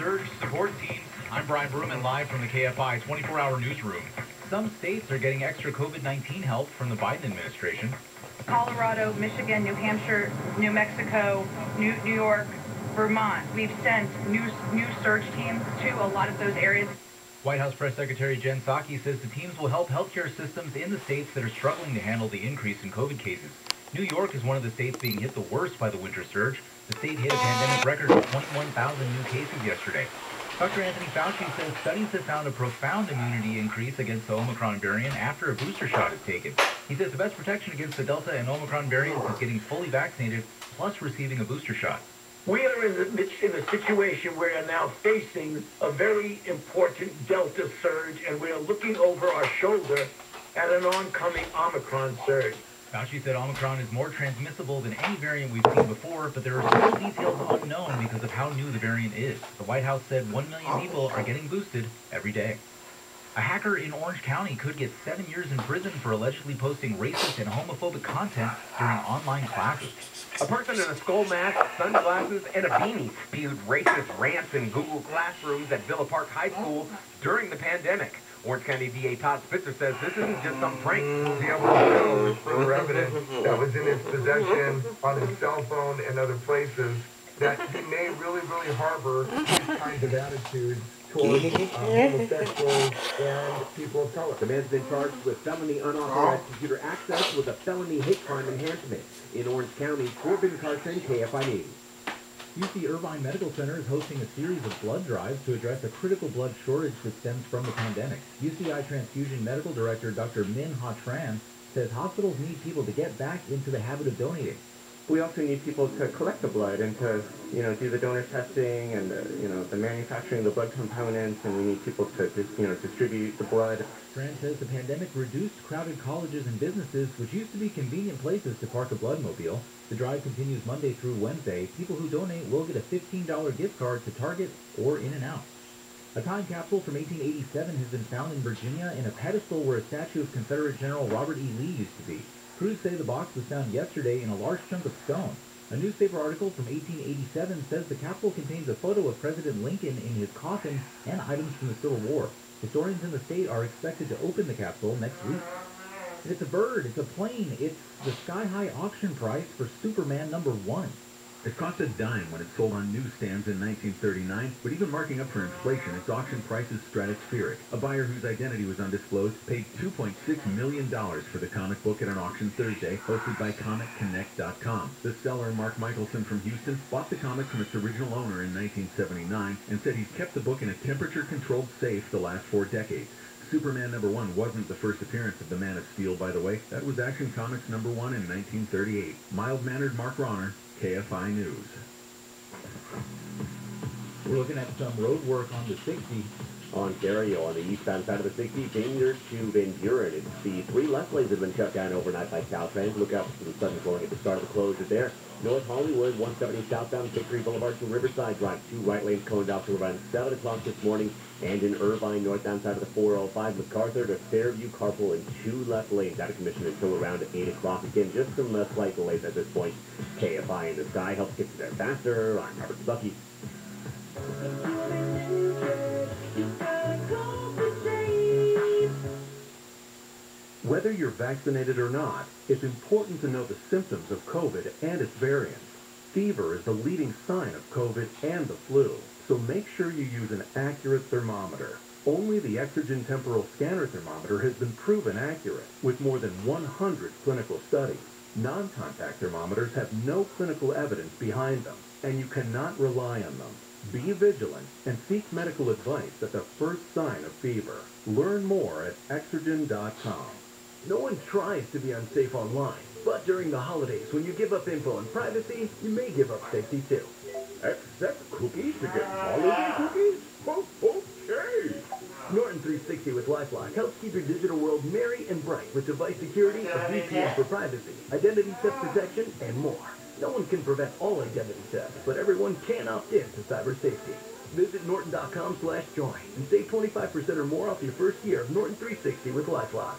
surge support teams. I'm Brian Bruman, live from the KFI 24-hour newsroom. Some states are getting extra COVID-19 help from the Biden administration. Colorado, Michigan, New Hampshire, New Mexico, New York, Vermont. We've sent new surge teams to a lot of those areas. White House Press Secretary Jen Psaki says the teams will help healthcare systems in the states that are struggling to handle the increase in COVID cases. New York is one of the states being hit the worst by the winter surge. The state hit a pandemic record of 21,000 new cases yesterday. Dr. Anthony Fauci says studies have found a profound immunity increase against the Omicron variant after a booster shot is taken. He says the best protection against the Delta and Omicron variants is getting fully vaccinated plus receiving a booster shot. We are in a situation where we are now facing a very important Delta surge, and we are looking over our shoulder at an oncoming Omicron surge. Fauci said Omicron is more transmissible than any variant we've seen before, but there are still details unknown because of how new the variant is. The White House said 1 million people are getting boosted every day. A hacker in Orange County could get 7 years in prison for allegedly posting racist and homophobic content during online classes. A person in a skull mask, sunglasses, and a beanie spewed racist rants in Google classrooms at Villa Park High School during the pandemic. Orange County DA Todd Spitzer says this isn't just some prank. The able with further evidence that was in his possession on his cell phone and other places that he may really harbor these kinds of attitudes towards homosexuals and people of color. The man's been charged with felony unauthorized computer access with a felony hate crime enhancement. In Orange County, Corbin Carson, KFI News. UC Irvine Medical Center is hosting a series of blood drives to address a critical blood shortage that stems from the pandemic. UCI Transfusion Medical Director Dr. Min Ha Tran says hospitals need people to get back into the habit of donating. We also need people to collect the blood and to, do the donor testing and, the manufacturing of the blood components, and we need people to, distribute the blood. Tran says the pandemic reduced crowded colleges and businesses, which used to be convenient places to park a bloodmobile. The drive continues Monday through Wednesday. People who donate will get a $15 gift card to Target or In-N-Out. A time capsule from 1887 has been found in Virginia in a pedestal where a statue of Confederate General Robert E. Lee used to be. Crews say the box was found yesterday in a large chunk of stone. A newspaper article from 1887 says the capsule contains a photo of President Lincoln in his coffin and items from the Civil War. Historians in the state are expected to open the capsule next week. And it's a bird, it's a plane, it's the sky-high auction price for Superman #1. It cost a dime when it sold on newsstands in 1939, but even marking up for inflation, its auction price is stratospheric. A buyer whose identity was undisclosed paid $2.6 million for the comic book at an auction Thursday, hosted by ComicConnect.com. The seller, Mark Michelson from Houston, bought the comic from its original owner in 1979 and said he's kept the book in a temperature-controlled safe the last 4 decades. Superman #1 wasn't the first appearance of the Man of Steel, by the way. That was Action Comics #1 in 1938. Mild-mannered Mark Ronner, KFI News. We're looking at some road work on the 60. Ontario on the eastbound side of the 60, danger to Van Buren. It's the 3 left lanes that have been shut down overnight by Caltrans. Look out for the sudden slowing at the start of the closure there. North Hollywood, 170 southbound Victory Boulevard to Riverside Drive. 2 right lanes coned off to around 7 o'clock this morning. And in Irvine, northbound side of the 405, MacArthur to Fairview Carpool and 2 left lanes out of commission until around 8 o'clock. Again, just some slight delays at this point. KFI in the sky helps get you there faster. I'm Robert Bucky. Whether you're vaccinated or not, it's important to know the symptoms of COVID and its variants. Fever is the leading sign of COVID and the flu, so make sure you use an accurate thermometer. Only the Exergen Temporal Scanner Thermometer has been proven accurate, with more than 100 clinical studies. Non-contact thermometers have no clinical evidence behind them, and you cannot rely on them. Be vigilant and seek medical advice at the first sign of fever. Learn more at Exergen.com. No one tries to be unsafe online, but during the holidays, when you give up info and privacy, you may give up safety too. Accept cookies to get holiday cookies? Oh, okay. Norton 360 with LifeLock helps keep your digital world merry and bright with device security, a VPN for privacy, identity theft protection, and more. No one can prevent all identity theft, but everyone can opt in to cyber safety. Visit Norton.com/join and save 25% or more off your first year of Norton 360 with LifeLock.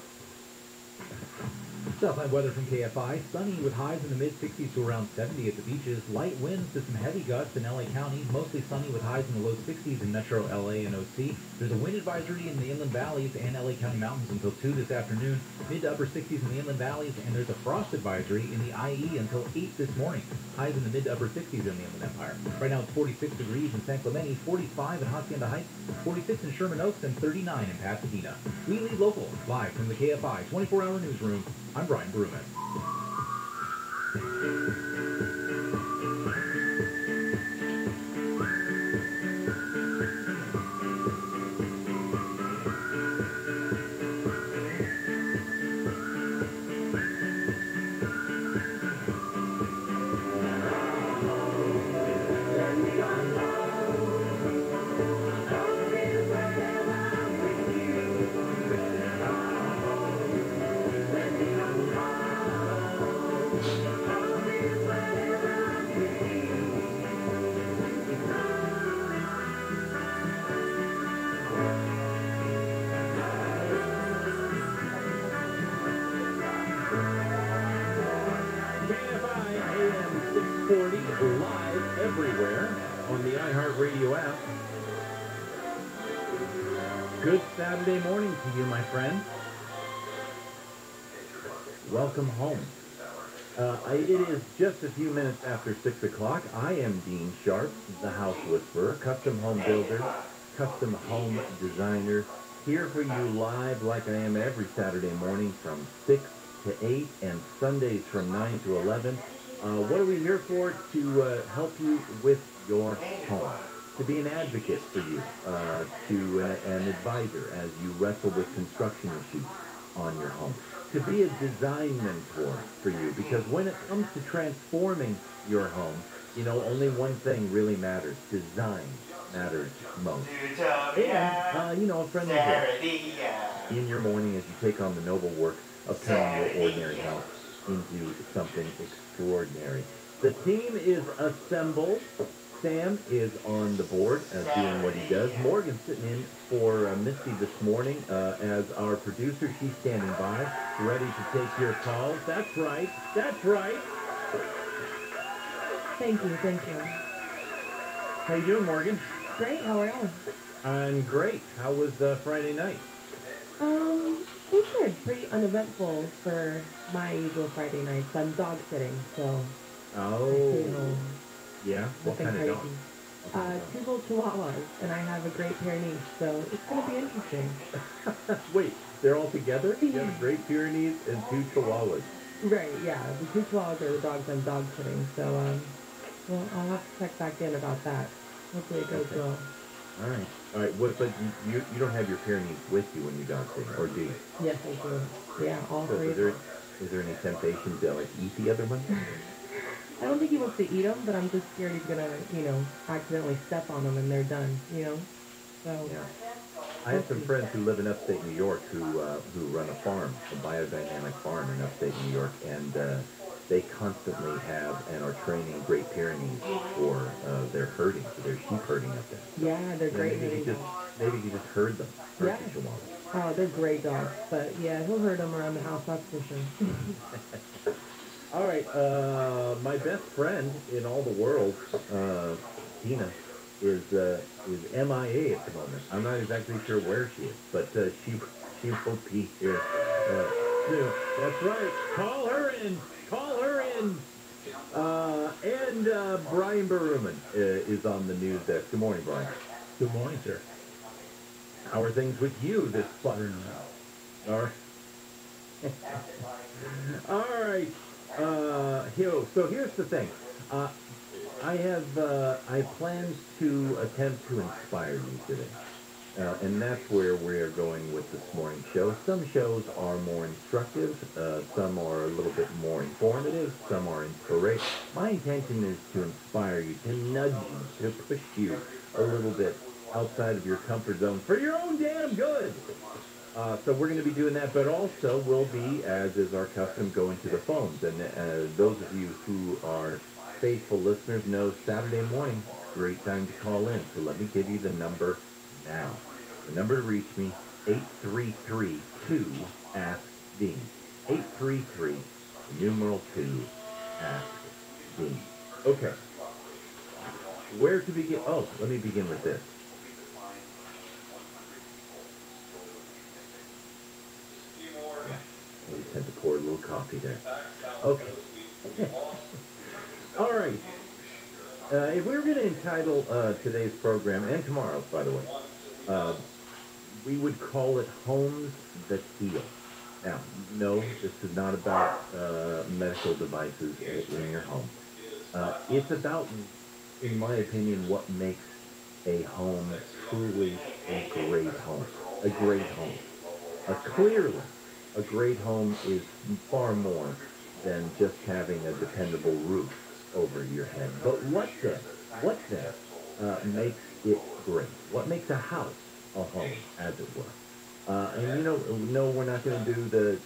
Southside weather from KFI. Sunny with highs in the mid-60s to around 70 at the beaches. Light winds to some heavy gusts in LA County. Mostly sunny with highs in the low 60s in Metro LA and OC. There's a wind advisory in the inland valleys and LA County mountains until 2 this afternoon. Mid to upper 60s in the inland valleys, and there's a frost advisory in the IE until 8 this morning. Highs in the mid to upper 60s in the Inland Empire. Right now it's 46 degrees in San Clemente, 45 in Hacienda Heights, 46 in Sherman Oaks, and 39 in Pasadena. We lead local, live from the KFI 24-hour newsroom. I'm Brian Bruman. Live everywhere on the iHeartRadio app. Good Saturday morning to you, my friend. Welcome home. It is just a few minutes after 6 o'clock. I am Dean Sharp, the House Whisperer, custom home builder, custom home designer, here for you live like I am every Saturday morning from 6 to 8 and Sundays from 9 to 11. What are we here for? To help you with your home, to be an advocate for you, to an advisor as you wrestle with construction issues on your home, to be a design mentor for you, because when it comes to transforming your home, you know, only one thing really matters. Design matters most. And, you know, a friendly voice in your morning as you take on the noble work of turning your ordinary house into something extraordinary. The team is assembled. Sam is on the board doing what he does. Morgan's sitting in for Misty this morning as our producer. She's standing by, ready to take your calls. That's right. That's right. Thank you. Thank you. How you doing, Morgan? Great. How are you? I'm great. How was Friday night? It was good. Pretty uneventful for my usual Friday nights. I'm dog sitting, so. Oh. Yeah? What kind of dog? Two little chihuahuas, and I have a great Pyrenees, so it's going to be interesting. Wait, they're all together? You have a Great Pyrenees and two chihuahuas. Right, yeah. The two chihuahuas are the dogs I'm dog sitting, so, well, I'll have to check back in about that. Hopefully it goes well. All right. All right. What? But you don't have your Pyrenees with you when you dog sit, or do you? Yes, I do. Yeah, all So three. is there any temptation to like eat the other one? I don't think he wants to eat them, but I'm just scared he's gonna, you know, accidentally step on them and they're done, you know. So. Yeah. I have some friends who live in upstate New York who run a farm, a biodynamic farm in upstate New York, and they constantly have and are training Great Pyrenees for their herding, for their sheep herding up there. Yeah, they're great. Maybe you just herd them. Yeah. Oh, they're great dogs. But yeah, he'll herd them around the house, that's for sure. All right, my best friend in all the world, Tina, is MIA at the moment. I'm not exactly sure where she is, but she will be here soon. That's right. Call her in. Call her in. And Brian Baruman is on the news desk. Good morning, Brian. Good morning, sir. How are things with you this fluttering around? All right. All right. So here's the thing. I plan to attempt to inspire you today. And that's where we're going with this morning's show. Some shows are more instructive, some are a little bit more informative, some are inspirational. My intention is to inspire you, to nudge you, to push you a little bit outside of your comfort zone for your own damn good. So we're going to be doing that, but also we'll be, as is our custom, going to the phones. And those of you who are faithful listeners know Saturday morning, great time to call in. So let me give you the number now. The number to reach me, 833-2-ASK-DEAN. 833 numeral 2 ask Dean. Okay. Where to begin? Oh, let me begin with this. We just had to pour a little coffee there. Okay. All right. If we were going to entitle today's program, and tomorrow's, by the way, we would call it Homes That Heal. Now, no, this is not about medical devices in your home. It's about, in my opinion, what makes a home truly a great home. A great home. Clearly, a great home is far more than just having a dependable roof over your head. But what then makes it great? What makes a house a home, as it were? And no, we're not going to do the,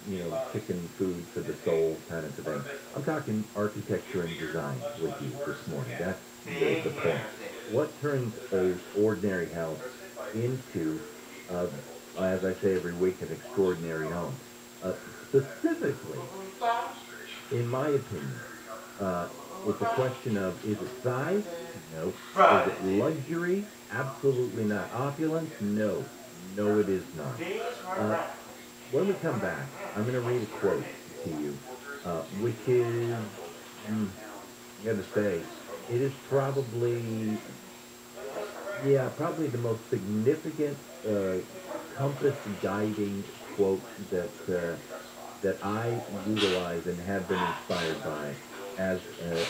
chicken food for the soul kind of thing. I'm talking architecture and design with you this morning. That's the point. What turns an ordinary house into, as I say every week, an extraordinary home? Specifically, in my opinion, it's a question of, is it size? No. Is it luxury? Absolutely not. Opulence? No. No, it is not. When we come back, I'm going to read a quote to you, which is, I'm going to say, it is probably the most significant compass-guiding quote that I utilize and have been inspired by as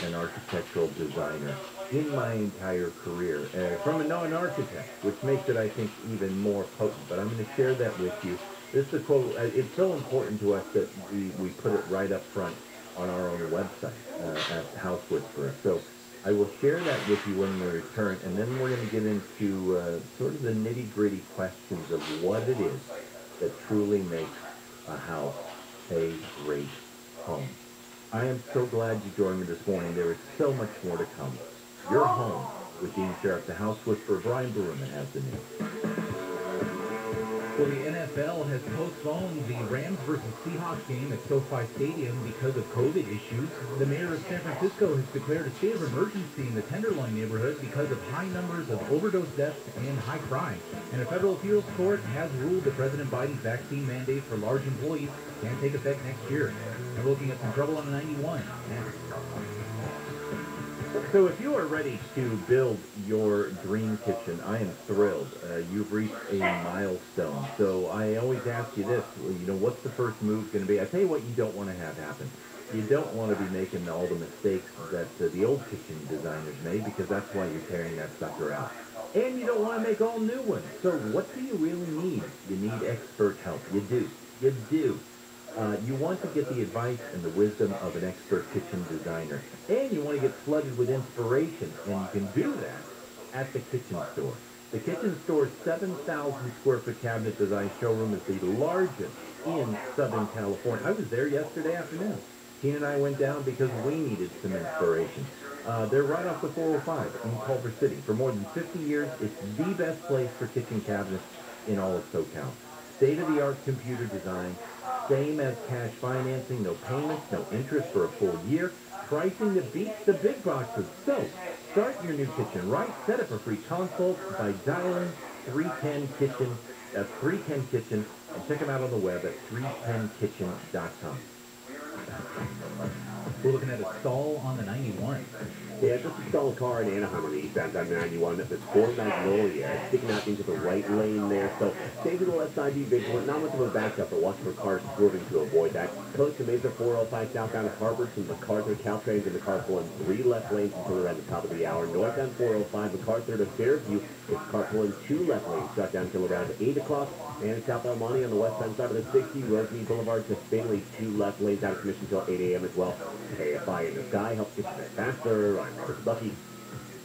an architectural designer in my entire career, from a non-architect, which makes it, I think, even more potent. But I'm going to share that with you. This is a quote. It's so important to us that we put it right up front on our own website at House Whisperer. So I will share that with you when we return, and then we're going to get into sort of the nitty-gritty questions of what it is that truly makes a house a great home. I am so glad you joined me this morning. There is so much more to come. Your home with Dean Sheriff, the House Whisperer. Brian Berman has the news. Well, the NFL has postponed the Rams versus Seahawks game at SoFi Stadium because of COVID issues. The mayor of San Francisco has declared a state of emergency in the Tenderloin neighborhood because of high numbers of overdose deaths and high crime. And a federal appeals court has ruled that President Biden's vaccine mandate for large employees can take effect next year. And we're looking at some trouble on the 91 next. So if you are ready to build your dream kitchen, I am thrilled. You've reached a milestone. So I always ask you this, what's the first move going to be? I tell you what you don't want to have happen. You don't want to be making all the mistakes that the old kitchen designers made, because that's why you're tearing that sucker out. And you don't want to make all new ones. So what do you really need? You need expert help. You do. You do. You want to get the advice and the wisdom of an expert kitchen designer. And you want to get flooded with inspiration. And you can do that at the Kitchen Store. The Kitchen Store's 7,000 square foot cabinet design showroom is the largest in Southern California. I was there yesterday afternoon. Tina and I went down because we needed some inspiration. They're right off the 405 in Culver City. For more than 50 years, it's the best place for kitchen cabinets in all of SoCal. State-of-the-art computer design, same as cash financing, no payments, no interest for a full year, pricing that beats the big boxes. So, start your new kitchen right. Set up a free consult by dialing 310-KITCHEN. That's 310-KITCHEN. And check them out on the web at 310kitchen.com. We're looking at a stall on the 91. Yeah, just a stalled car in Anaheim on the eastbound side of 91. That's 4 Magnolia, sticking out into the right lane there. So stay to the left side, be vigilant. Not much of a backup, but watch for cars swerving to avoid that. Coast to Mesa 405 southbound of Harvard, some MacArthur, Caltrain's in the carpool, and 3 left lanes until around the top of the hour. Northbound 405 MacArthur to Fairview, it's carpool and 2 left lanes shut down until around 8 o'clock. And southbound Monty on the westbound side of the 60, Rosemead Boulevard to Finley, 2 left lanes out of commission until 8 a.m. as well. KFI in the sky helps get you there faster. I'm Chris Bucky.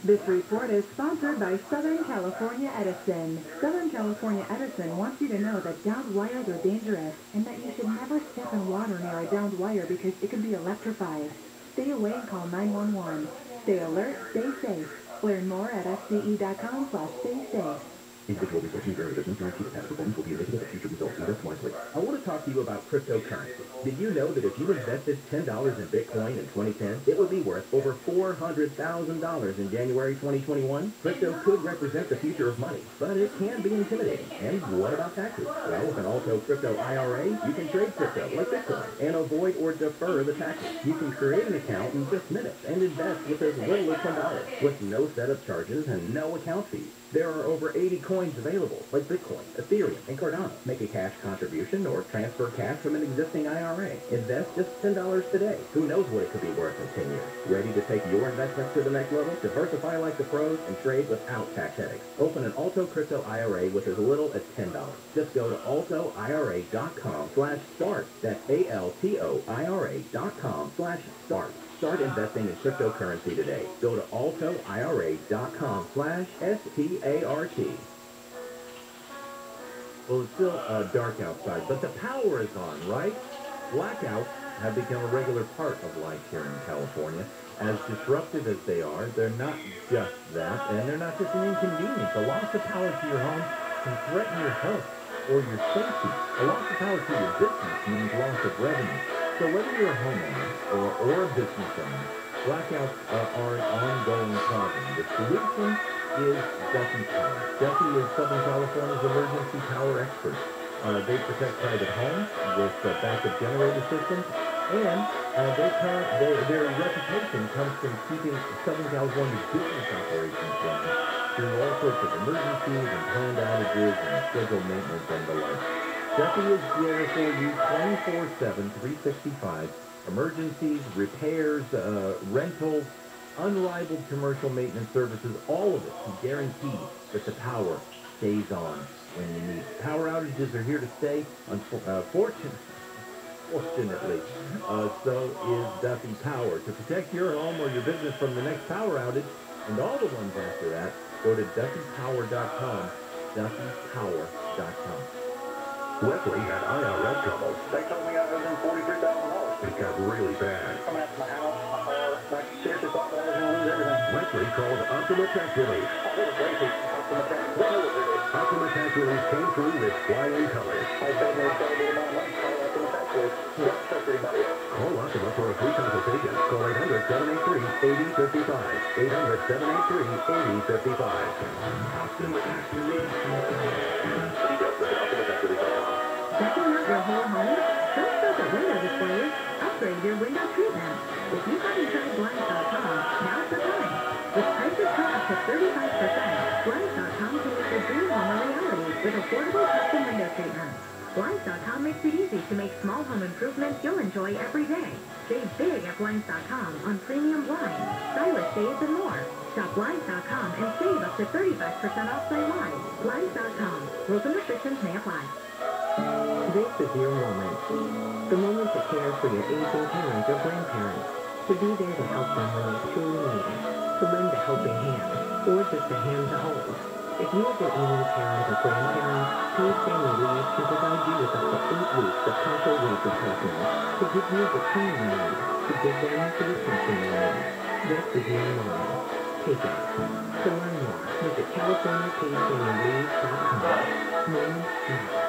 This report is sponsored by Southern California Edison. Southern California Edison wants you to know that downed wires are dangerous and that you should never step in water near a downed wire because it can be electrified. Stay away and call 911. Stay alert, stay safe. Learn more at fce.com/stay safe. Individual research and variations guarantee that past performance will be indicative of future results. Invest wisely. I want to talk to you about cryptocurrency. Did you know that if you invested $10 in Bitcoin in 2010, it would be worth over $400,000 in January 2021? Crypto could represent the future of money, but it can be intimidating. And what about taxes? Well, with an Alto Crypto IRA, you can trade crypto like Bitcoin and avoid or defer the taxes. You can create an account in just minutes and invest with as little as $10 with no setup charges and no account fees. There are over 80 coins available, like Bitcoin, Ethereum, and Cardano. Make a cash contribution or transfer cash from an existing IRA. Invest just $10 today. Who knows what it could be worth in 10 years? Ready to take your investments to the next level? Diversify like the pros and trade without tax headaches. Open an Alto Crypto IRA with as little as $10. Just go to altoira.com/start. That's ALTOIRA.com/start. Start investing in cryptocurrency today. Go to altoira.com/START. Well, it's still dark outside, but the power is on, right? Blackouts have become a regular part of life here in California. As disruptive as they are, they're not just that, and they're not just an inconvenience. A loss of power to your home can threaten your health or your safety. A loss of power to your business means loss of revenue. So whether you're a homeowner or a business owner, blackouts are an ongoing problem. The solution is Duffy Power. Duffy is Southern California's emergency power expert. They protect private homes with backup generator systems, and their reputation comes from keeping Southern California's business operations running through all sorts of emergencies and planned outages and scheduled maintenance and the like. Duffy is there for you 24/7, 365. Emergencies, repairs, rentals, unrivaled commercial maintenance services, all of it to guarantee that the power stays on when you need it. Power outages are here to stay, fortunately. So is Duffy Power. To protect your home or your business from the next power outage, and all the ones after that, go to DuffyPower.com, DuffyPower.com. Wesley had IRS trouble. They told me I was in $43,000. It got really bad. I'm at my house, my car. I seriously thought that I was going to lose everything. Wesley called Optima Tax Relief. Oh, it was crazy. Optima Tax. They know what it is. Optima Tax Relief came through with flying colors. I said no trouble amount of money. Call Optima Tax Relief. Don't trust anybody. Call Optima for a free consultation. Call 800-783-8055. 800-783-8055. Optima Tax Relief. Checking out your whole home? Don't stop at window displays. Upgrade your window treatment. If you haven't tried Blinds.com, now's the time. With prices cut up to 35%, Blinds.com can make your dream home a reality with affordable custom window treatments. Blinds.com makes it easy to make small home improvements you'll enjoy every day. Save big at Blinds.com on premium blinds, stylish shades, and more. Shop Blinds.com and save up to 35% off site-wide. Blinds.com. Rules and restrictions may apply. This is your moment. The moment to care for your aging parents or grandparents. To be there to help them when they truly need it. To lend a helping hand, or just a hand to hold. If you have an ailing parent or grandparent, paid family leave can provide you with up to 8 weeks of partial wage replacement to give you the time you need, to give them the attention they need. This is your moment. Take it. To learn more, visit CaliforniaPaidFamilyLeave.com. Moments matter.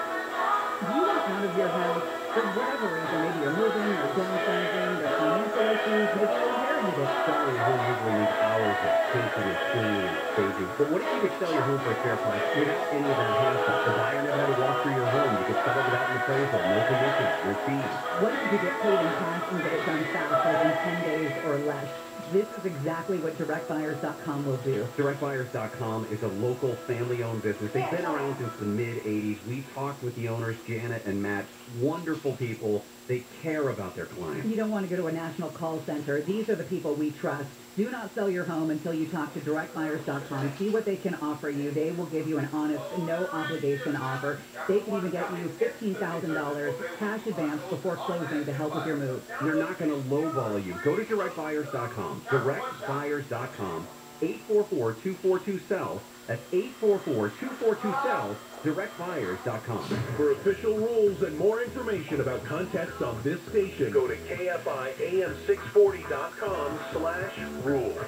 You want out of your house for whatever reason, maybe you're moving or downsizing, the financial issues, maybe you inherited it. Selling your home usually needs hours of patient and cleaning and staging. But what if you could sell your home for a fair price without any of that hassle? The buyer never had to walk through your home. You could sell it without an appraisal, no commissions, no fees. What if you could get paid in cash and get it done fast, like in 10 days or less? This is exactly what DirectBuyers.com will do. DirectBuyers.com is a local family-owned business. They've been around since the mid-'80s. We talked with the owners, Janet and Matt. Wonderful people. They care about their clients. You don't want to go to a national call center. These are the people we trust. Do not sell your home until you talk to DirectBuyers.com. See what they can offer you. They will give you an honest, no-obligation offer. They can even get you $15,000 cash advance before closing to help with your move. They're not going to lowball you. Go to DirectBuyers.com. DirectBuyers.com. 844-242-SELL. That's 844-242-SELL. DirectBuyers.com. For official rules and more information about contests on this station, go to KFIAM640.com/rules.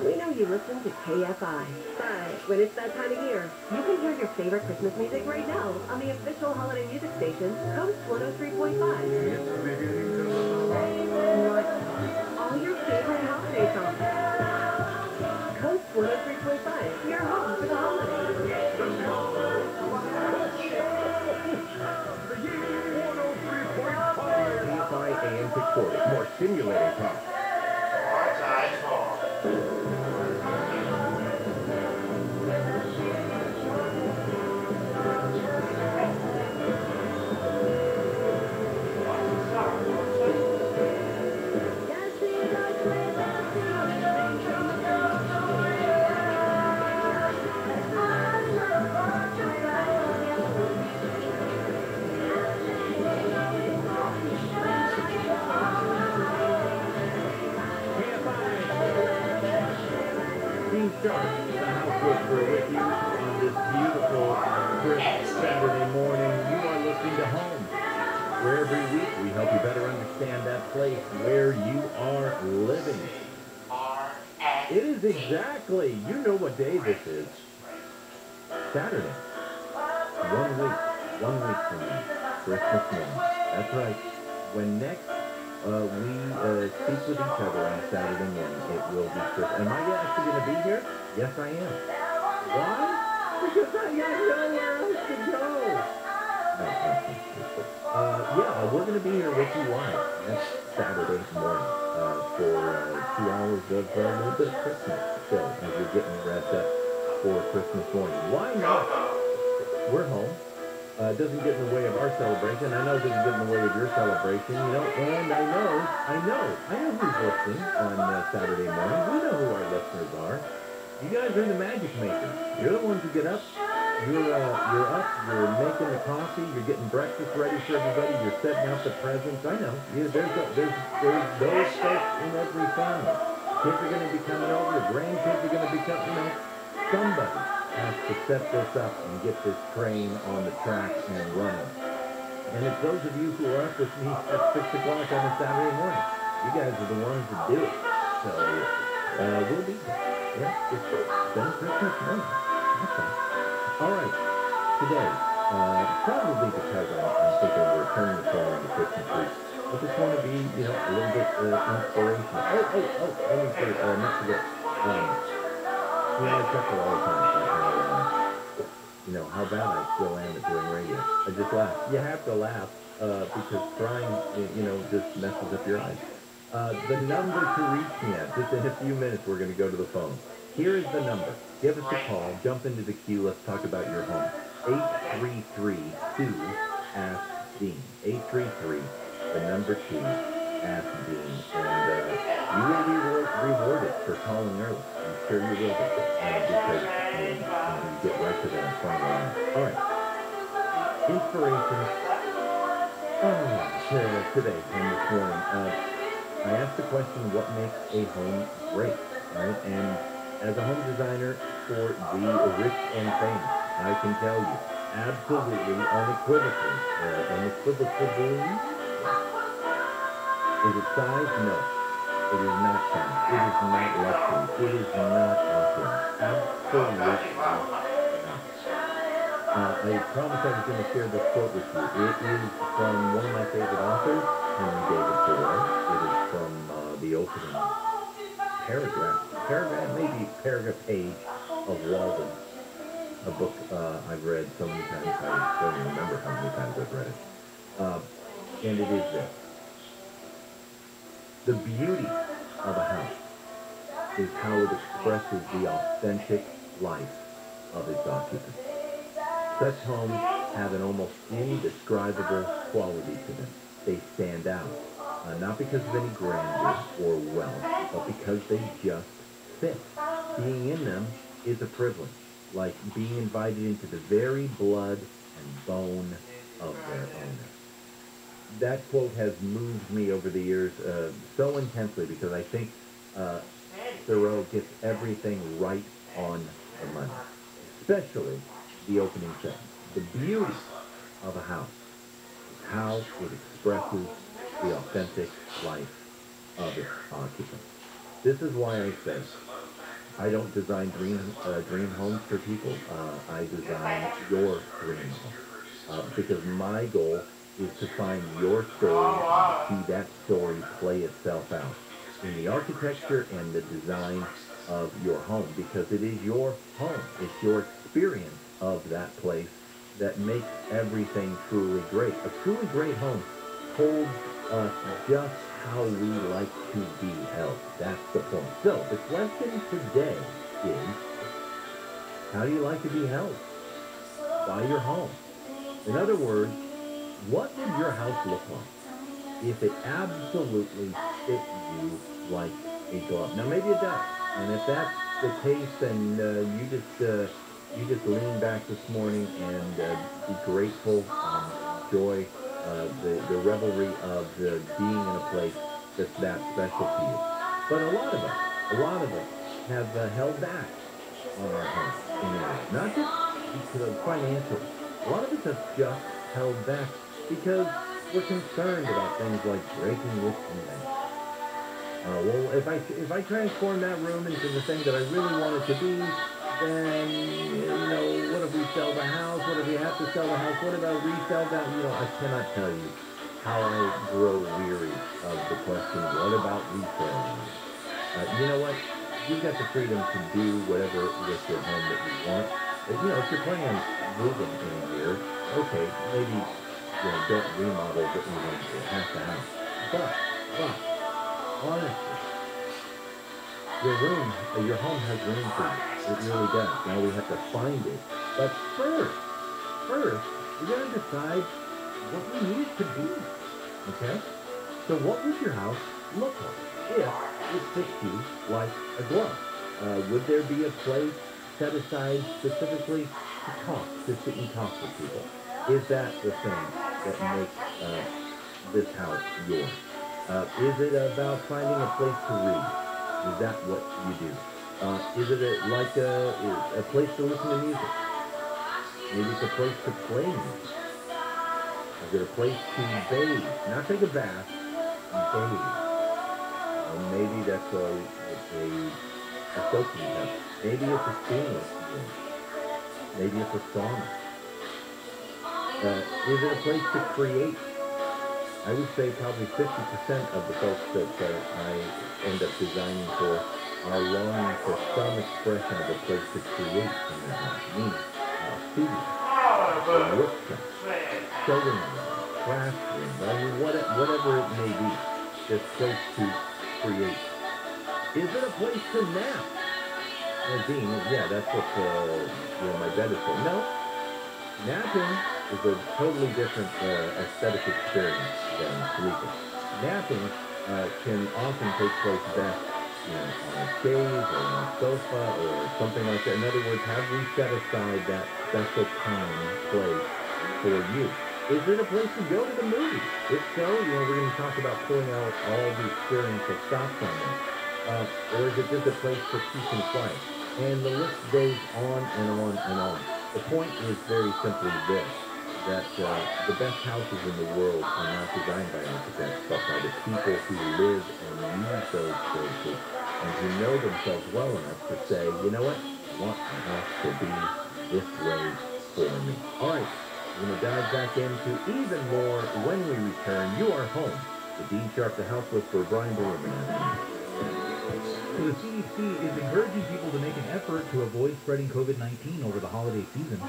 We know you listen to KFI, but when it's that time of year, you can hear your favorite Christmas music right now on the official holiday music station, Coast 103.5. All your favorite holiday songs. Coast 103.5, your home for the holidays. Kfi Am 640, more stimulating talk. The House Whisperer with you on this beautiful, crisp Saturday morning. You are listening to Home, where every week we help you better understand that place where you are living. It is exactly, you know what day this is. Saturday. 1 week from now, Christmas morning. That's right. When next we speak with each other on Saturday morning, it will be Christmas. Am I actually going to be here? Yes, I am. Why? Because I got nowhere else to go. Yeah, we're going to be here with you live next Saturday morning for 2 hours of a little bit of Christmas show as you're getting revved up for Christmas morning. Why not? We're home. It doesn't get in the way of our celebration. I know it doesn't get in the way of your celebration, you know, and I know who's listening on Saturday morning. We know who our listeners are. You guys are the magic makers. You're the ones who get up. You're up. You're making the coffee. You're getting breakfast ready for everybody. You're setting out the presents. I know. There's those folks in every family. Kids are going to be coming over. Grandkids are going to be coming. You know, somebody has to set this up and get this train on the track and running. And it's those of you who are up with me at 6 o'clock on a Saturday morning. You guys are the ones that do it. So we'll be there. Yeah, it's been Christmas morning. That's all right. Today, probably because I'm thinking we're turning the corner into Christmas week, I just want to be, you know, a little bit inspirational. Let me say, not forget, you know, I chuckle all the time. You know, how bad I still am at doing radio. I just laugh. You have to laugh because crying, you know, just messes up your eyes. The number to reach me at, just in a few minutes, we're going to go to the phone. Here is the number. Give us a call. Jump into the queue. Let's talk about your home. 833-2-ASK-DEAN. 833, the number 2, Ask Dean. And you will be rewarded for calling early. I'm sure you will be. Because you get right to that phone line. All right. Inspiration. Today and this morning. I asked the question, what makes a home great? Right? And as a home designer for the rich and famous, I can tell you, absolutely, unequivocally, is it size? No. It is not size. It is not luxury. It is not opulence. Absolutely not. I promised I was going to share this quote with you. It is from one of my favorite authors, Henry David Thoreau. It is from the opening paragraph page of Walden, a book I've read so many times, I don't even remember how many times I've read it. And it is this. The beauty of a house is how it expresses the authentic life of its occupants. Such homes have an almost indescribable quality to them. They stand out, not because of any grandeur or wealth, but because they just fit. Being in them is a privilege, like being invited into the very blood and bone of their owner. That quote has moved me over the years so intensely because I think Thoreau gets everything right on the money, especially the opening sentence. The beauty of a house is how it expresses the authentic life of its occupant. This is why I say I don't design dream homes for people. I design your dream home. Because my goal is to find your story and to see that story play itself out in the architecture and the design of your home, because it is your home. It's your experience of that place that makes everything truly great. A truly great home holds us just how we like to be held. That's the point. So the question today is, how do you like to be held by your home? In other words, what would your house look like if it absolutely fit you like a glove? Now maybe it does, and if that's the case, then you just lean back this morning and be grateful and enjoy the revelry of being in a place that's that special to you. But a lot of us have held back on our homes in that, not just because of financial. A lot of us have just held back because we're concerned about things like breaking this convention. Well, if I transform that room into the thing that I really want it to be, then, what if we sell the house? What if we have to sell the house? What if I resell that? I cannot tell you how I grow weary of the question, what about reselling? You know what? You've got the freedom to do whatever with your home that you want. If you're planning on moving in a year, okay, maybe, don't remodel half the house. But, honestly, your home has room for you. It really does. Now we have to find it. But first, we got to decide what we need it to be. Okay? So what would your house look like if it fits you like a glove? Would there be a place set aside specifically to talk, to sit and talk with people? Is that the thing that makes this house yours? Is it about finding a place to read? Is that what you do? Is it a place to listen to music? Maybe it's a place to play music. Is it a place to bathe? Not take a bath, bathe. Maybe that's a soaking tub. Maybe it's a steam room. Maybe it's a sauna. Is it a place to create? I would say probably 50% of the folks that I end up designing for are longing for some expression of a place to create in their house. Meaning a studio, a workshop, showroom room, craft room, whatever it may be, this place to create. Is it a place to nap? Dean, yeah, that's what my bed is for. No, napping is a totally different aesthetic experience than sleeping. Napping can often take place best on a chaise or on a sofa or something like that. In other words, have we set aside that special time, place for you? Is it a place to go to the movies? If so, we're going to talk about pulling out all the experiential stops on this. Or is it just a place for peace and quiet? And the list goes on and on and on. The point is very simply this, that the best houses in the world are not designed by architects, but by the people who live and use those spaces and who know themselves well enough to say, you know what, I want my house to be this way for me. All right, we're going to dive back into even more when we return. You are home. The Dean Sharp, the House Whisperer, Brian Berman. So the CDC is encouraging people to make an effort to avoid spreading COVID-19 over the holiday season.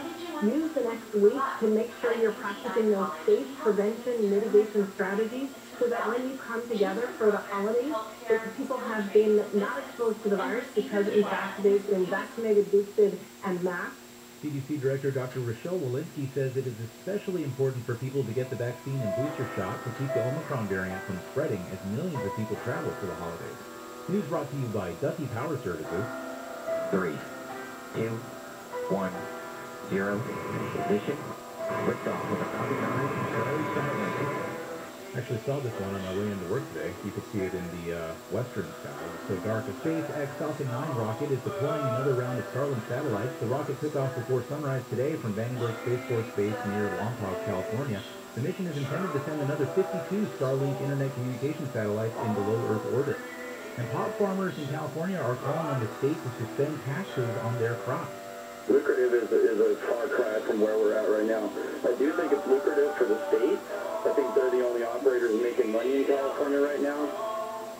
Use the next week to make sure you're practicing those safe prevention mitigation strategies so that when you come together for the holidays, that people have been not exposed to the virus because, in fact, they've been vaccinated, boosted, and masked. CDC Director Dr. Rochelle Walensky says it is especially important for people to get the vaccine and booster shot to keep the Omicron variant from spreading as millions of people travel for the holidays. News brought to you by Duffy Power Services. 3, 2, 1, 0. Ignition. Liftoff with a Falcon 9. Actually saw this one on my way into work today. You could see it in the western sky. It's so dark. A SpaceX Falcon 9 rocket is deploying another round of Starlink satellites. The rocket took off before sunrise today from Vandenberg Space Force Base near Lompoc, California. The mission is intended to send another 52 Starlink internet communication satellites into low Earth orbit. And pot farmers in California are calling on the state to suspend taxes on their crops. Lucrative is a far cry from where we're at right now. I do think it's lucrative for the state. I think they're the only operators making money in California right now.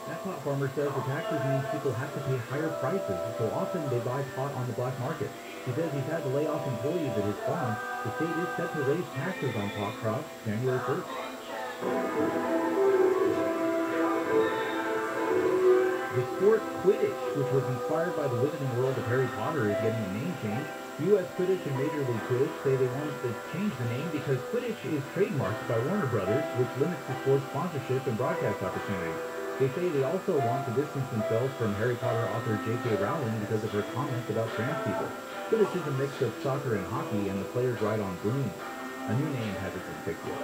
That pot farmer says the taxes mean people have to pay higher prices, so often they buy pot on the black market. He says he's had to lay off employees at his farm. The state is set to raise taxes on pot crops January 1st. The sport Quidditch, which was inspired by the Wizarding World of Harry Potter, is getting a name change. U.S. Quidditch and Major League Quidditch say they want to change the name because Quidditch is trademarked by Warner Brothers, which limits the sport's sponsorship and broadcast opportunities. They say they also want to distance themselves from Harry Potter author J.K. Rowling because of her comments about trans people. Quidditch is a mix of soccer and hockey, and the players ride on brooms. A new name hasn't been picked yet.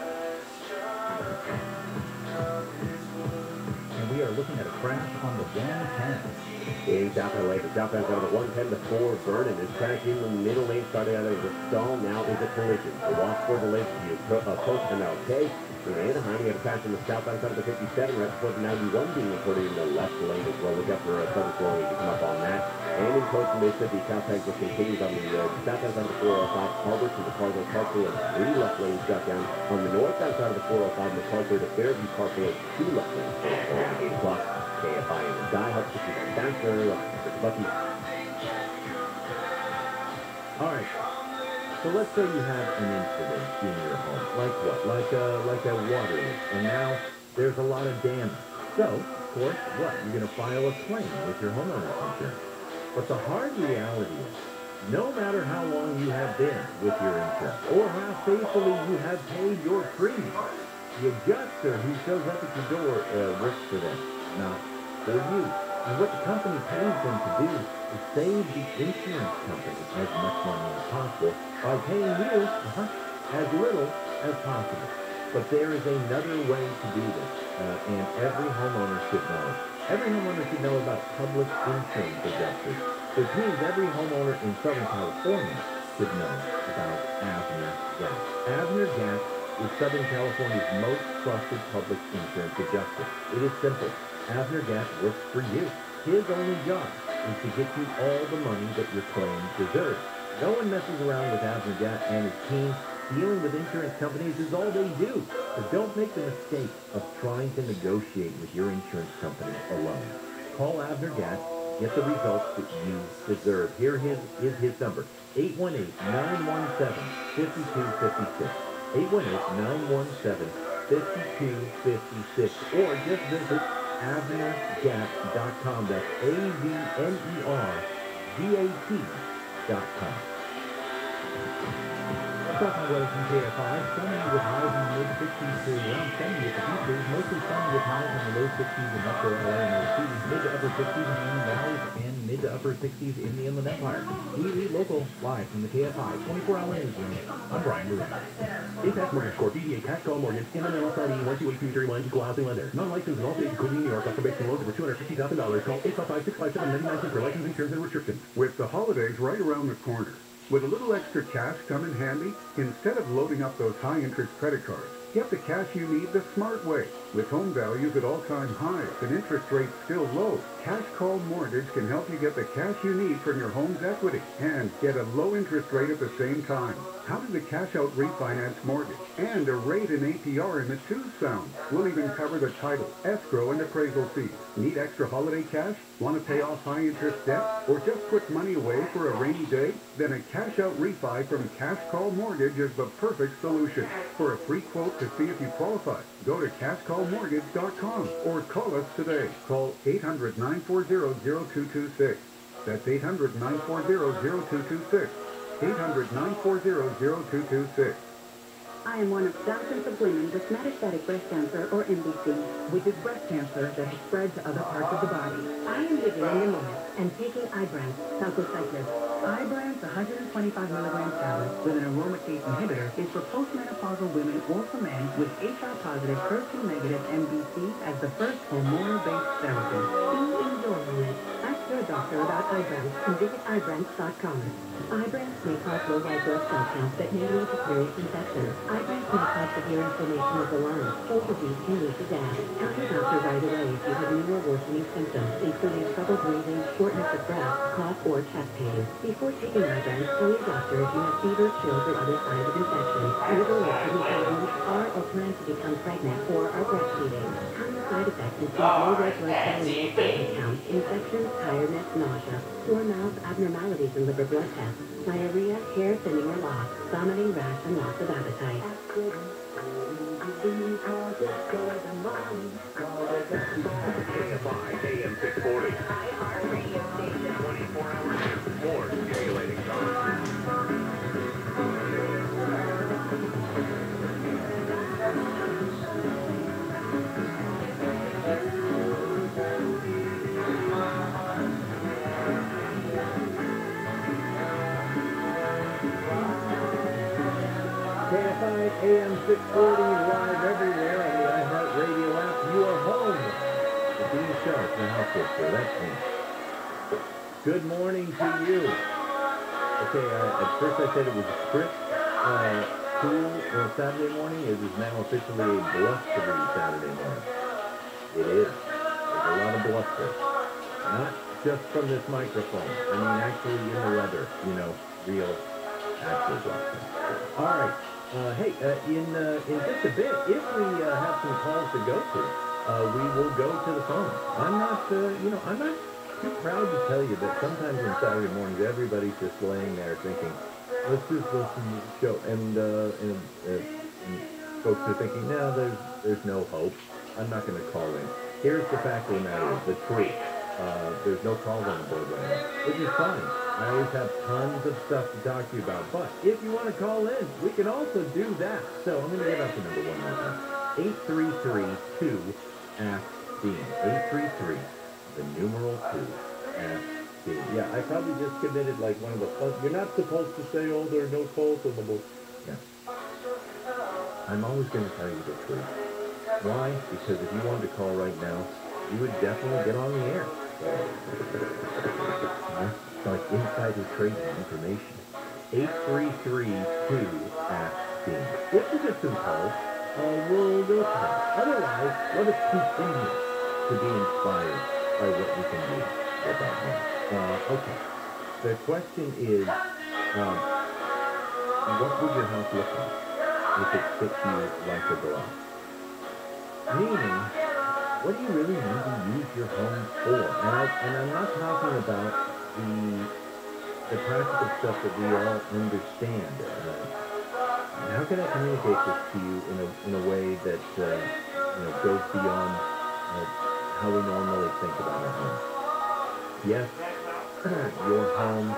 And we are looking at a crash on the 110. In South LA, the southbound side of the 110, the 4 Vernon is crashing in the middle lane, started out as a stall, now is a collision. The watch for the lake view, close to MLK. In Anaheim, we have a crash on the southbound side of the 57, right before the 91 being reported in the left lane as well. Look out for a sudden slow to come up on that. And in Coastal Mississippi, southbound just continues on the southbound side of the 405, Harbor to the Cargo Carpool, and 3 left lanes shut down. On the northbound side of the 405, McArthur to Fairview Carpool, and 2 left lanes. Around 8 o'clock, KFI in the sky helps to keep it faster. Bucky. All right. So let's say you have an incident in your home, like what? Like a water leak, and now there's a lot of damage. So, of course, what? You're going to file a claim with your homeowner's insurance. But the hard reality is, no matter how long you have been with your insurance, or how faithfully you have paid your premium, the adjuster who shows up at your door works for them, not for you. And what the company pays them to do is save the insurance company as much money as possible by paying you as little as possible. But there is another way to do this, and every homeowner should know. Every homeowner should know about public insurance adjusters, which means every homeowner in Southern California should know about Avner Gas. Avner Gas is Southern California's most trusted public insurance adjuster. It is simple. Avner Gas works for you. His only job is to get you all the money that your claim deserves. No one messes around with Avner Gas and his team. Dealing with insurance companies is all they do. But don't make the mistake of trying to negotiate with your insurance company alone. Call Avner Gas. Get the results that you deserve. Here is his number. 818-917-5256. 818-917-5256. Or just visit AvnerGap.com. That's AVNERGAP.com. Talking weather from KFI, sunny with highs in the mid-60s to around 70 at the beaches, mostly sunny with highs in the low 60s in Metro LA and the cities, mid to upper 60s in the Inland Valleys, and mid to upper 60s in the Inland Empire. We read local live from the KFI 24-hour newsroom. I'm Brian Durant. Apex Mortgage Corp. DBA Cash Call Mortgage. NMLS ID 1282331. Equal housing lender. Non-licensed in all states, including New York. Offer based on loans over $250,000. Call 855-657-99 for license terms and restrictions. With the holidays right around the corner, would a little extra cash come in handy? Instead of loading up those high-interest credit cards, get the cash you need the smart way. With home values at all-time highs and interest rates still low, Cash Call Mortgage can help you get the cash you need from your home's equity and get a low interest rate at the same time. How did the cash-out refinance mortgage and a rate and APR in the twos sound? We'll even cover the title, escrow, and appraisal fees. Need extra holiday cash? Want to pay off high-interest debt? Or just put money away for a rainy day? Then a cash-out refi from Cash Call Mortgage is the perfect solution. For a free quote to see if you qualify, go to cashcallmortgage.com or call us today. Call 800-940-0226. That's 800-940-0226. 800-940-0226. I am one of thousands of women with metastatic breast cancer, or MBC. Which is breast cancer that has spread to other parts of the body. I am living in the moment and taking Ibrance, Salcocyclis. Ibrance 125 milligram tablet with an aromatase inhibitor is for postmenopausal women or for men with HR-positive, HER2-negative MBC as the first hormonal-based therapy. Be in your moment. Ask to a doctor about Ibrance and visit Ibrance.com. Ibrance may cause low white blood cell counts that may lead to serious infections. Ibrance may cause severe inflammation of the lungs. Cold disease can lead to death. Tell your doctor right away if you have new or worsening symptoms, including trouble breathing, shortness of breath, cough, or chest pain. Before taking Ibrance, tell your doctor if you have fever, chills, or other signs of infection, liver or kidney problems, are or plan to become pregnant, or are breastfeeding. Common side effects include low red blood cell and platelet counts, infections, tiredness, nausea, sore mouth, abnormalities in liver blood tests, diarrhea, hair thinning or loss, vomiting, rash, and loss of appetite. Kfi Am 640. 24 hours, more stimulating songs. KFI AM 640 live everywhere on the iHeartRadio app. You are home. The Dean Sharp, the house whisperer, that's me. Good morning to you. Okay, at first I said it was crisp, cool Saturday morning. It is now officially a blustery Saturday morning. It is. There's a lot of bluster. Not just from this microphone. I mean, actually in the weather. You know, real, actual bluster. All right. Hey, in just a bit, if we have some calls to go to, we will go to the phone. I'm not, I'm not too proud to tell you that sometimes on Saturday mornings, everybody's just laying there thinking, let's just listen to the show. And folks are thinking, no, there's no hope. I'm not going to call in. Here's the fact of the matter, the truth. There's no calls on the board right now, which is fine. I always have tons of stuff to talk to you about. But if you want to call in, we can also do that. So I'm going to give out the number one more time. 833-2-ASK-DEAN. 833, the numeral 2-ASK-DEAN. Yeah, I probably just committed like one of the fun. You're not supposed to say, oh, there are no calls on the board. Yeah. I'm always going to tell you the truth. Why? Because if you wanted to call right now, you would definitely get on the air. It's like insider trading information. 833-2-ASK-DEAN. If you get some calls, we'll go to them. Otherwise, let us continue to be inspired by what we can do with our home. Okay. The question is, what would your house look like if it fit you like a glove? Meaning, what do you really need to use your home for? And I'm not talking about the practical stuff that we all understand. How can I communicate this to you in a way that goes beyond how we normally think about our home? Yes, your home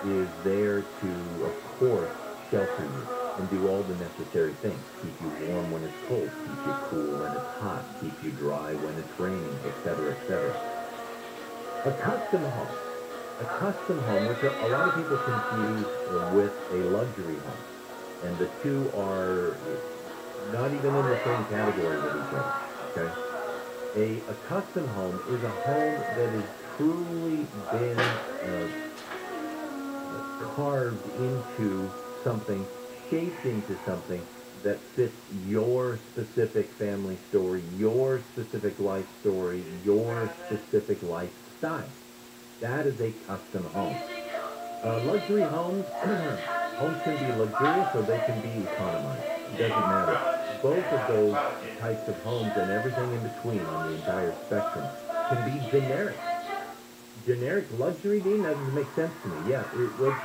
is there to, of course, shelter you and do all the necessary things. Keep you warm when it's cold, keep you cool when it's hot, keep you dry when it's raining, etc., etc. A custom home, which a lot of people confuse with a luxury home. And the two are not even in the same category with each other, okay? A custom home is a home that has truly been carved into something, shaped into something that fits your specific family story, your specific life story, your specific lifestyle. That is a custom home. Luxury homes, homes can be luxurious or they can be economized. It doesn't matter. Both of those types of homes and everything in between on the entire spectrum can be generic. Generic luxury, Dean, that doesn't make sense to me. Yeah, it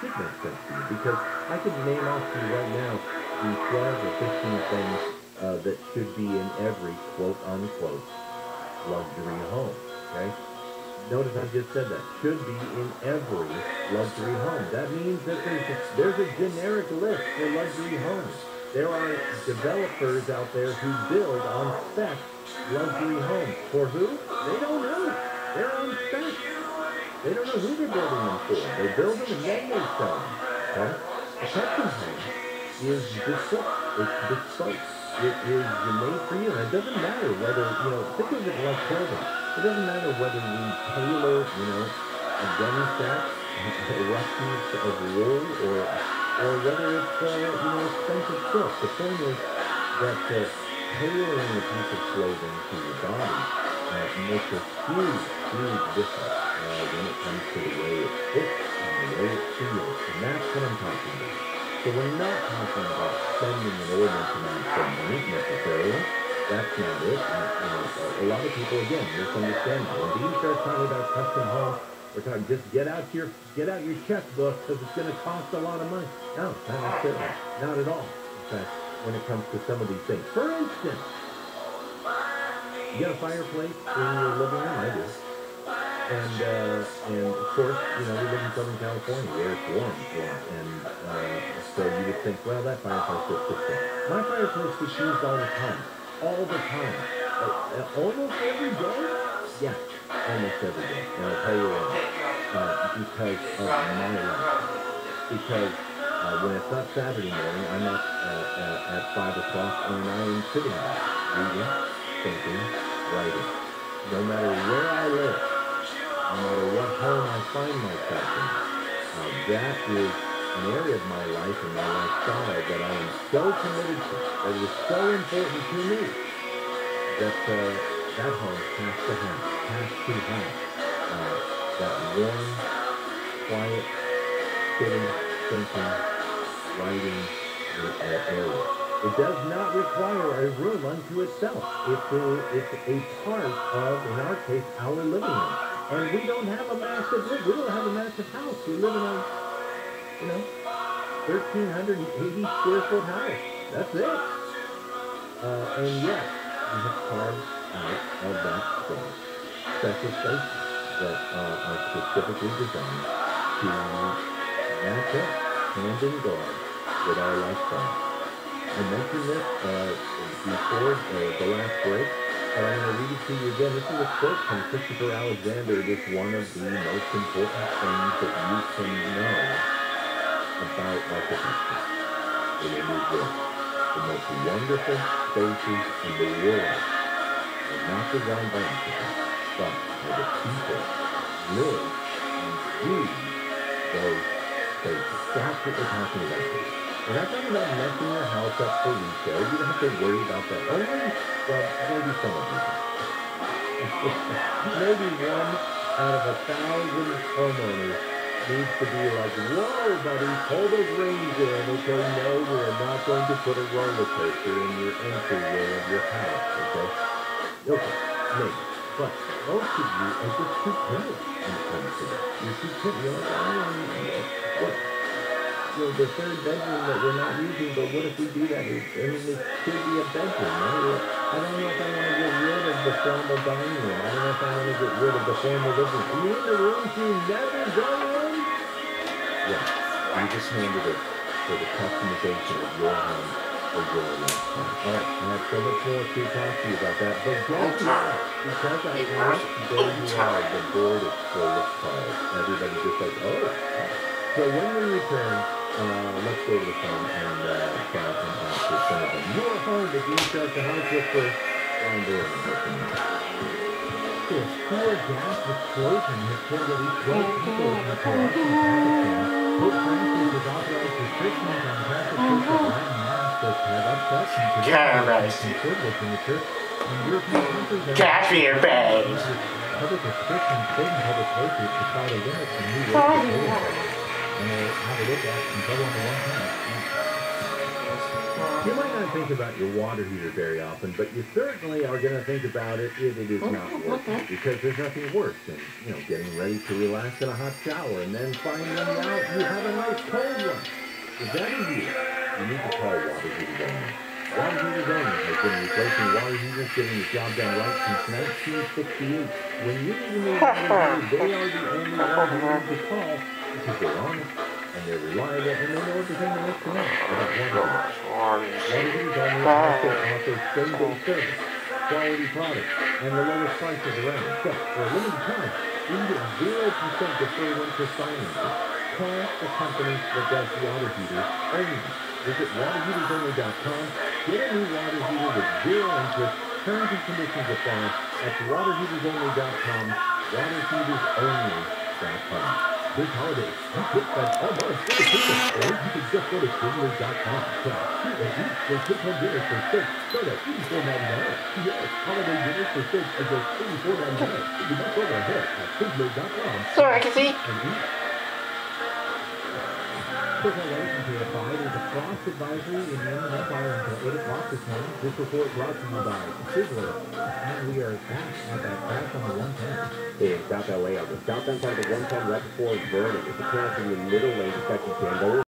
should make sense to you because I could name off to you right now the 12 or 15 things that should be in every quote-unquote luxury home, okay? Notice I just said that. Should be in every luxury home. That means that there's a generic list for luxury homes. There are developers out there who build on spec luxury homes. For who? They don't know. They're on spec. They don't know who they're building them for. They build them and then they sell them. Okay? A custom home is bespoke. It's bespoke. It is made for you. And it doesn't matter whether, think of it like clothing. It doesn't matter whether we tailor, a gun set, a rough piece of wool, or whether it's, expensive silk. The point is that tailoring a piece of clothing to your body makes a huge, huge difference when it comes to the way it fits and the way it feels. And that's what I'm talking about. So we're not talking about spending an inordinate amount of money necessarily. That's not it. A lot of people, again, misunderstand that. When Dean starts talking about custom home, we're talking just get out your checkbook because it's going to cost a lot of money. No, not necessarily. Not at all. In fact, when it comes to some of these things. For instance, you got a fireplace in your living room? I do. And of course, we live in Southern California where it's warm. And so you would think, well, that fireplace will fit there. My fireplace gets used all the time. All the time. Almost every day? Yeah, almost every day. And I'll tell you why. Because of my life. Because when it's not Saturday morning, I'm up at 5 o'clock and I am sitting there, reading, thinking, writing. No matter where I live, no matter what home I find myself in, that is an area of my life and my lifestyle that I am so committed to, that is so important to me, that that home has to have that warm, quiet, sitting, thinking, writing area. It does not require a room unto itself. It's a part of, in our case, our living room. And we don't have a massive house. We live in a, 1,380 square foot house. That's it. And yet, we have carved out of that space special spaces that are specifically designed to match up hand in glove with our lifestyle. I mentioned this before the last break, but I'm going to read it to you again. This is a quote from Christopher Alexander. It is one of the most important things that you can know about architecture. And it is this: the most wonderful spaces in the world are not designed by architects, but by the people who live and use those spaces. That's what we're talking about here. We're not talking about messing your house up for resale. You don't have to worry about that. Only, well, maybe some of you. Maybe 1 out of 1,000 homeowners needs to be like, whoa, buddy, pull those reins in. Okay, no, we're not going to put a roller coaster in your entryway of your house, okay? Okay, maybe. But most of you are just too timid when it comes to that. You're too timid. You're like, I don't know what. The third bedroom that we're not using, but what if we do that? It could be a bedroom, right? I don't know if I want to get rid of the formal dining room. I don't know if I want to get rid of the formal living room. You mean the rooms you never go in? Yeah, you just handed it for the customization of your home or your lifestyle. All right, I have so much more to talk to you about that, but guess what? Because I asked, there you are, the board is full of calls. Everybody's just like, oh. So when we return, let's go to the phone and try and answer some of them. Your home, the Dean Shark, the house whisperer, down there in the a sewer gas explosion has killed at least 12 people in Pakistan. Pope Francis has authorized restrictions on Catholic Church of Latin Mass that have upset some conservatives in the church. And European countries are public restrictions in public places to try to limit the new ways and have a look at and go on the one time. You might not think about your water heater very often, but you certainly are going to think about it if it is not working, because there's nothing worse than, getting ready to relax in a hot shower and then finding out you have a nice cold one. If that is you need to call Water Heaters Only. Water Heaters Only has been replacing water heaters, getting the job done right since 1968. When you need a new water heater, they are the only one you need to call, because they're honest, and they're reliable, and they know everything there is to know about water heaters. Water Heaters Only also offers same-day service, quality products, and the lowest prices around. So, for a limited time, you can get 0% deferred interest financing. Call the company that does water heaters only. Visit waterheatersonly.com. Get a new water heater with 0 interest. Terms and conditions apply. That's waterheatersonly.com, waterheatersonly.com. This holiday, you could spend all month for the Christmas, or you could just go to Sizzlers.com. Try eat and eat for take-home dinners for six, start at $84.99. Yes, holiday dinners for six at just $84.99. You must order ahead at Sizzlers.com. Sorry, I can see. And eat. Quick alert from KFI, there's a frost advisory in the Inland Empire until 8 o'clock this morning. This report brought to you by Sizzler. And we are back at that crash on the 110. In South LA on the southbound side of the 110 right before Vernon. It's a crash in the middle lane, section 10.